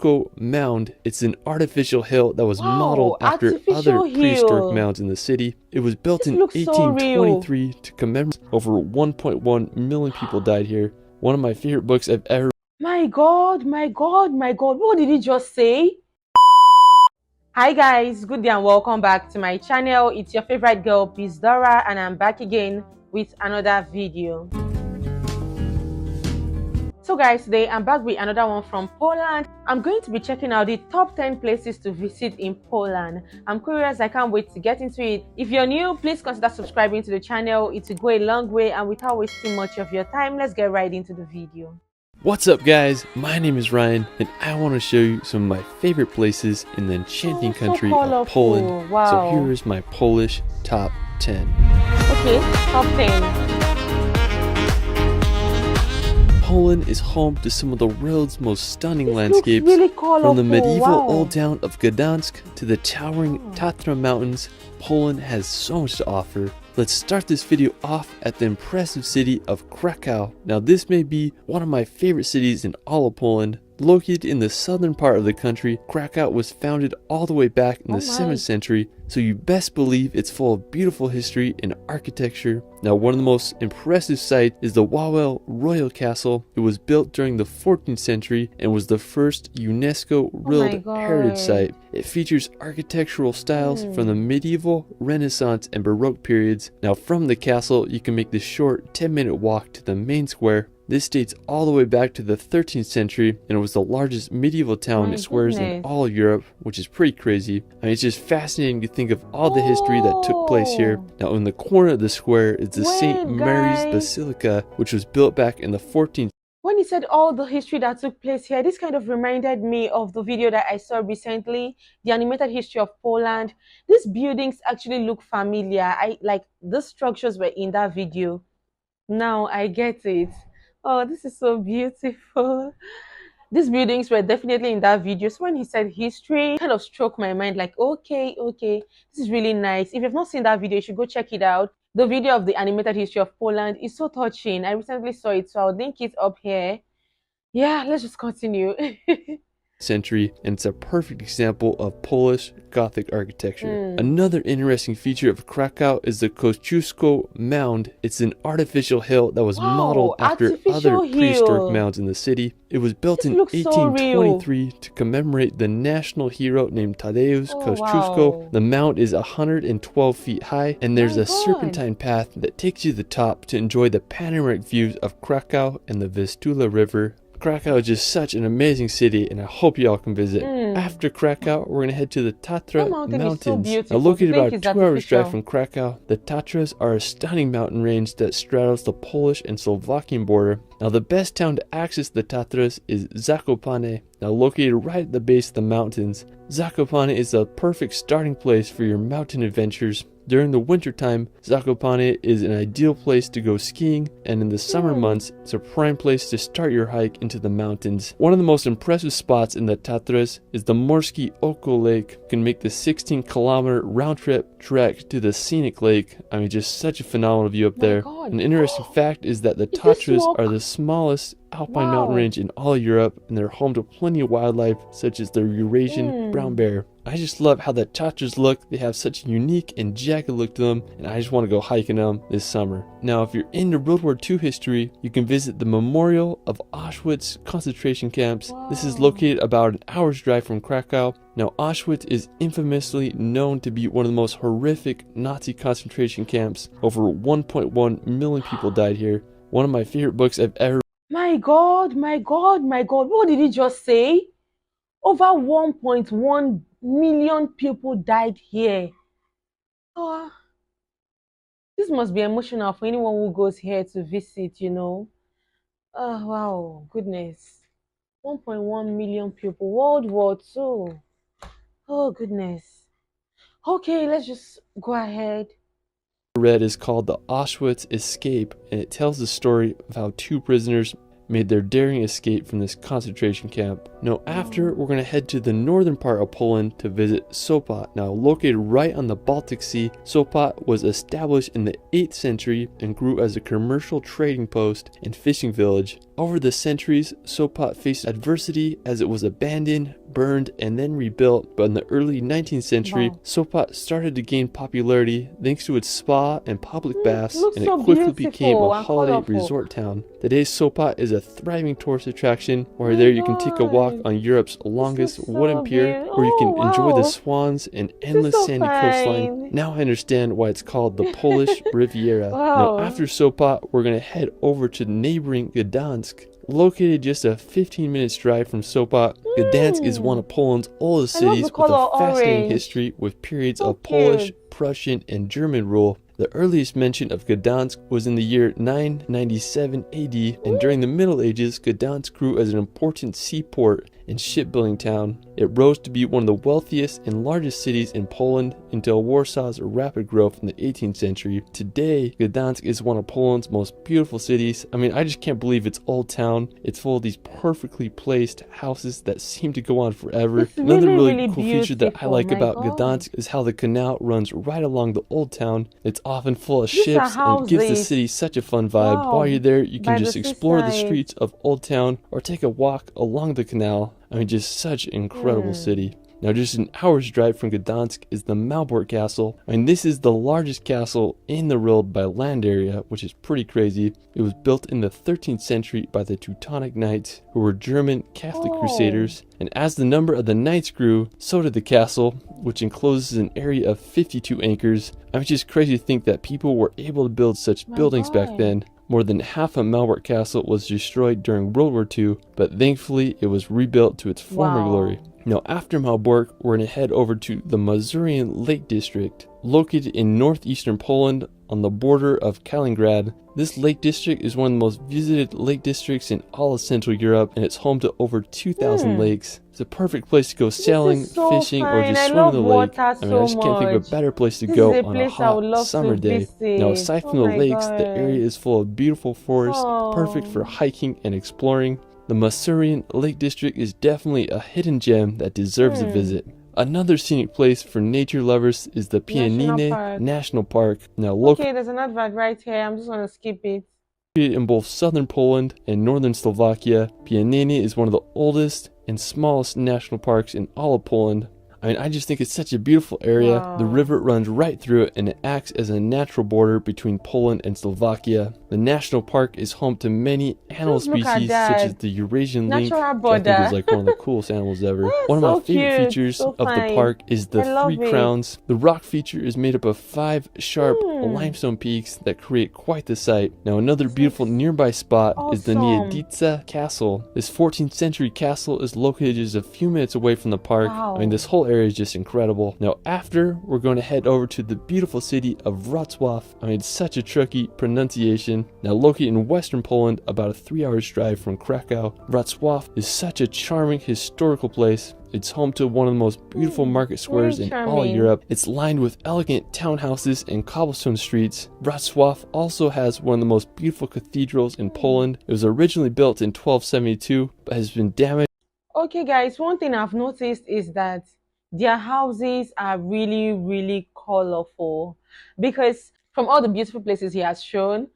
Tatra Mound. It's an artificial hill that was modeled after other prehistoric mounds in the city. It was built in 1823 to commemorate over 1.1 million people died here. One of my favorite books I've ever. My God, my God, my God. What did he just say? Hi guys, good day and welcome back to my channel. It's your favorite girl, Peace Dora, and I'm back again with another video. So guys, today I'm back with another one from Poland. I'm going to be checking out the top 10 places to visit in Poland. I'm curious, I can't wait to get into it. If you're new, please consider subscribing to the channel. It will go a long way, and without wasting much of your time, let's get right into the video. What's up guys, my name is Ryan and I want to show you some of my favorite places in the enchanting country of Poland. Wow. So here is my Polish top 10. Okay, top 10. Poland is home to some of the world's most stunning landscapes, really from the medieval old town of Gdansk to the towering Tatra Mountains. Poland has so much to offer. Let's start this video off at the impressive city of Krakow. Now this may be one of my favorite cities in all of Poland. Located in the southern part of the country, Krakow was founded all the way back in the 7th century, so you best believe it's full of beautiful history and architecture. Now one of the most impressive sites is the Wawel Royal Castle. It was built during the 14th century and was the first UNESCO World Heritage Site. It features architectural styles from the medieval, Renaissance, and Baroque periods. Now from the castle, you can make the short 10-minute walk to the main square. This dates all the way back to the 13th century, and it was the largest medieval town and squares in all of Europe, which is pretty crazy. I mean, it's just fascinating to think of all the history that took place here. Now in the corner of the square is the St. Mary's Basilica, which was built back in the 14th. When he said all the history that took place here, this kind of reminded me of the video that I saw recently, the animated history of Poland. These buildings actually look familiar. The structures were in that video. Now I get it. Oh, this is so beautiful. These buildings were definitely in that video. So when he said history, it kind of struck my mind like, okay, this is really nice. If you've not seen that video, you should go check it out. The video of the animated history of Poland is so touching. I recently saw it, so I'll link it up here. Yeah, let's just continue. Century, and it's a perfect example of Polish Gothic architecture. Another interesting feature of Krakow is the Kosciuszko Mound. It's an artificial hill that was modeled after other prehistoric mounds in the city. It was built in 1823 to commemorate the national hero named Tadeusz Kosciuszko. The mound is 112 feet high, and there's a serpentine path that takes you to the top to enjoy the panoramic views of Krakow and the Vistula River. Krakow is just such an amazing city, and I hope you all can visit. After Krakow, we're going to head to the Tatra Mountains. Now located about a 2-hour drive from Krakow, the Tatras are a stunning mountain range that straddles the Polish and Slovakian border. Now the best town to access the Tatras is Zakopane, now located right at the base of the mountains. Zakopane is a perfect starting place for your mountain adventures. During the wintertime, Zakopane is an ideal place to go skiing, and in the summer months, it's a prime place to start your hike into the mountains. One of the most impressive spots in the Tatras is the Morskie Oko Lake. You can make the 16-kilometer round-trip trek to the scenic lake. I mean, just such a phenomenal view up there. An interesting fact is that the Tatras are the smallest alpine mountain range in all of Europe, and they're home to plenty of wildlife such as the Eurasian brown bear. I just love how the Tatras look. They have such a unique and jagged look to them, and I just want to go hiking them this summer. Now if you're into World War II history, you can visit the Memorial of Auschwitz concentration camps. This is located about an hour's drive from Krakow. Now Auschwitz is infamously known to be one of the most horrific Nazi concentration camps. Over 1.1 million people died here. One of my favorite books I've ever. My God, my God, my God. What did he just say? Over 1.1 million people died here. Oh, this must be emotional for anyone who goes here to visit, you know. Oh, wow, goodness. 1.1 million people, World War II. Oh, goodness. Okay, let's just go ahead. Read is called The Auschwitz Escape, and it tells the story of how 2 prisoners made their daring escape from this concentration camp. Now after, we're going to head to the northern part of Poland to visit Sopot. Now located right on the Baltic Sea, Sopot was established in the 8th century and grew as a commercial trading post and fishing village. Over the centuries, Sopot faced adversity as it was abandoned, burned, and then rebuilt, but in the early 19th century, Sopot started to gain popularity thanks to its spa and public baths, and it quickly became a holiday resort town. Today, Sopot is a thriving tourist attraction, where there you can take a walk on Europe's longest wooden pier, where you can enjoy the swans and endless sandy coastline. Now I understand why it's called the Polish Riviera. Now after Sopot, we're going to head over to neighboring Gdansk. Located just a 15-minute drive from Sopot, Gdansk is one of Poland's oldest cities with a fascinating history with periods of Polish, Prussian, and German rule. The earliest mention of Gdansk was in the year 997 AD, and during the Middle Ages, Gdansk grew as an important seaport and shipbuilding town. It rose to be one of the wealthiest and largest cities in Poland until Warsaw's rapid growth in the 18th century. Today, Gdansk is one of Poland's most beautiful cities. I mean, I just can't believe it's old town. It's full of these perfectly placed houses that seem to go on forever. Another really cool feature that I like about Gdansk is how the canal runs right along the old town. It's often full of ships and it gives the city such a fun vibe. While you're there, you can just explore the streets of Old Town or take a walk along the canal. I mean, just such an incredible city. Now, just an hour's drive from Gdansk is the Malbork Castle. I mean, this is the largest castle in the world by land area, which is pretty crazy. It was built in the 13th century by the Teutonic Knights, who were German Catholic crusaders. And as the number of the knights grew, so did the castle, which encloses an area of 52 acres. I mean, it's just crazy to think that people were able to build such buildings back then. More than half of Malbork Castle was destroyed during World War II, but thankfully it was rebuilt to its former glory. Now after Malbork, we're going to head over to the Masurian Lake District. Located in northeastern Poland on the border of Kaliningrad, this lake district is one of the most visited lake districts in all of Central Europe, and it's home to over 2,000 lakes. It's a perfect place to go sailing, fishing, or just swim in the lake. I mean, I just can't think of a better place to go on a hot summer day. Now, aside from the lakes, the area is full of beautiful forests, perfect for hiking and exploring. The Masurian Lake District is definitely a hidden gem that deserves a visit. Another scenic place for nature lovers is the Pieniny National Park. Now, okay, there's an advert right here. I'm just going to skip it. Located in both southern Poland and northern Slovakia, Pieniny is one of the oldest and smallest national parks in all of Poland. I mean, I just think it's such a beautiful area. The river runs right through it, and it acts as a natural border between Poland and Slovakia. The national park is home to many animal species, such as the Eurasian lynx, which I think is like one of the coolest animals ever. One of my favorite features of the park is the three crowns. The rock feature is made up of 5 sharp limestone peaks that create quite the sight. Now, another beautiful nearby spot is the Niedzica Castle. This 14th century castle is located just a few minutes away from the park. I mean, this whole area is just incredible. Now after, we're going to head over to the beautiful city of Wrocław. I mean, it's such a tricky pronunciation. Now located in western Poland, about a 3-hour drive from Krakow, Wrocław is such a charming historical place. It's home to one of the most beautiful market squares in all Europe. It's lined with elegant townhouses and cobblestone streets. Wrocław also has one of the most beautiful cathedrals in Poland. It was originally built in 1272, but has been damaged. Okay guys, one thing I've noticed is that their houses are really, really colorful, because from all the beautiful places he has shown,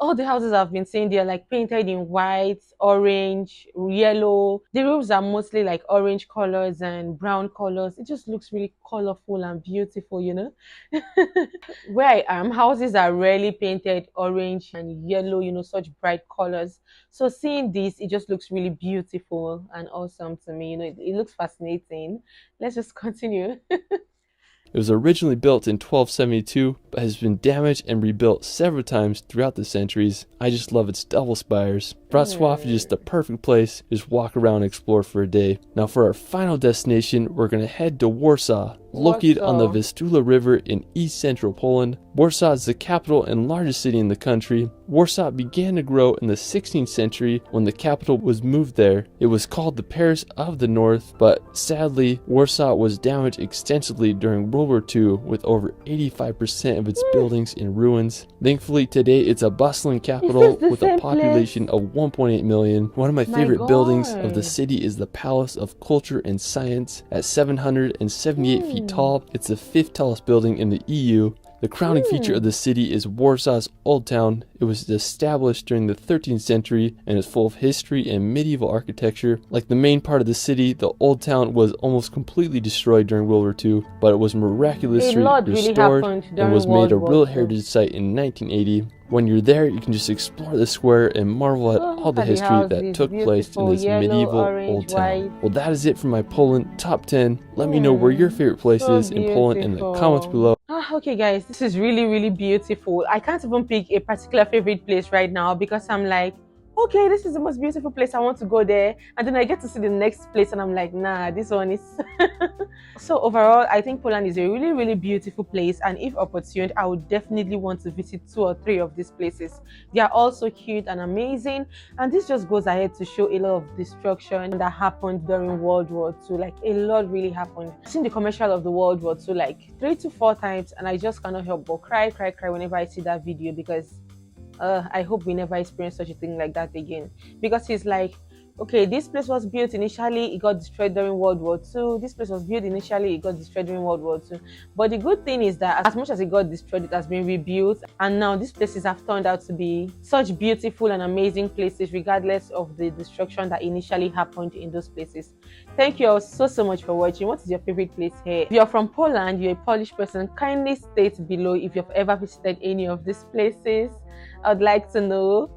all the houses I've been seeing, they're like painted in white, orange, yellow. The roofs are mostly like orange colors and brown colors. It just looks really colorful and beautiful, you know. Where I am, houses are rarely painted orange and yellow, you know, such bright colors. So seeing this, it just looks really beautiful and awesome to me. You know, it looks fascinating. Let's just continue. It was originally built in 1272, but has been damaged and rebuilt several times throughout the centuries. I just love its double spires. Wrocław is just the perfect place to just walk around and explore for a day. Now for our final destination, we're going to head to Warsaw. Located on the Warsaw. Vistula River in east-central Poland, Warsaw is the capital and largest city in the country. Warsaw began to grow in the 16th century when the capital was moved there. It was called the Paris of the North, but sadly, Warsaw was damaged extensively during World War II, with over 85% of its buildings in ruins. Thankfully, today it's a bustling capital the with a same population of 1.8 million. One of my favorite buildings of the God. city is the Palace of Culture and Science. At 778 feet tall, it's the 5th tallest building in the EU. The crowning feature of the city is Warsaw's Old Town. It was established during the 13th century and is full of history and medieval architecture. Like the main part of the city, the Old Town was almost completely destroyed during World War II, but it was miraculously restored and was made a real heritage site in 1980. When you're there, you can just explore the square and marvel at all the history that took place in this medieval Old Town. Well, that is it for my Poland top 10. Let me know where your favorite place is in Poland in the comments below. Okay guys, this is really beautiful. I can't even pick a particular favorite place right now because I'm like, okay, this is the most beautiful place, I want to go there, and then I get to see the next place and I'm like, nah, this one is so overall I think Poland is a really beautiful place, and if opportune I would definitely want to visit 2 or 3 of these places. They are all so cute and amazing, and this just goes ahead to show a lot of destruction that happened during World War II. Like a lot really happened. I've seen the commercial of the World War II like 3 to 4 times, and I just cannot help but cry whenever I see that video, because I hope we never experience such a thing like that again. Because it's like, okay, this place was built initially, it got destroyed during World War II. This place was built initially, it got destroyed during World War II. But the good thing is that as much as it got destroyed, it has been rebuilt. And now these places have turned out to be such beautiful and amazing places, regardless of the destruction that initially happened in those places. Thank you all so much for watching. What is your favorite place here? If you're from Poland, you're a Polish person, kindly state below if you've ever visited any of these places. I'd like to know.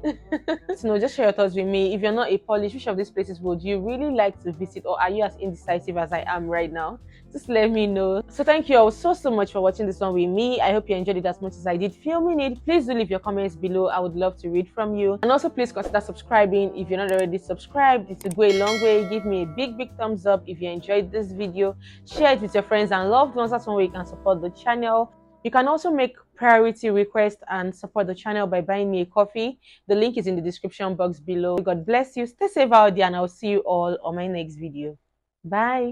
Just share your thoughts with me. If you're not a Polish, which of these places would you really like to visit, or are you as indecisive as I am right now? Just let me know. So thank you all so much for watching this one with me. I hope you enjoyed it as much as I did filming it. Please do leave your comments below. I would love to read from you. And also please consider subscribing if you're not already subscribed. It will go a long way. Give me a big thumbs up if you enjoyed this video. Share it with your friends and loved ones. That's one way you can support the channel. You can also make priority requests and support the channel by buying me a coffee. The link is in the description box below. God bless you. Stay safe out there, and I'll see you all on my next video. Bye.